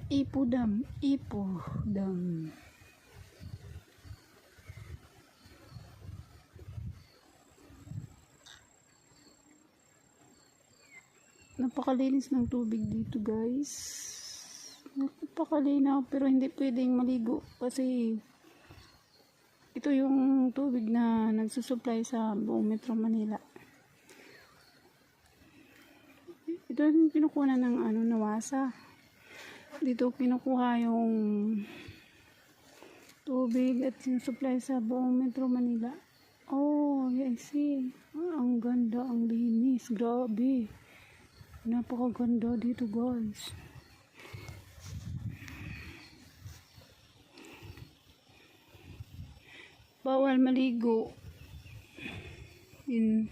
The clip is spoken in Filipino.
Ipo Dam, Ipo Dam. Napakalinis ng tubig dito, guys. Napakalinaw, pero hindi pwedeng maligo kasi ito yung tubig na nagsusupply sa buong Metro Manila. Ito yung kinukuha ng Nawasa. Dito kinukuha yung tubig at sinusupply sa buong Metro Manila. Oh, I see. Ang ganda, ang linis. Grabe. Napakaganda dito, guys. Bawal maligo in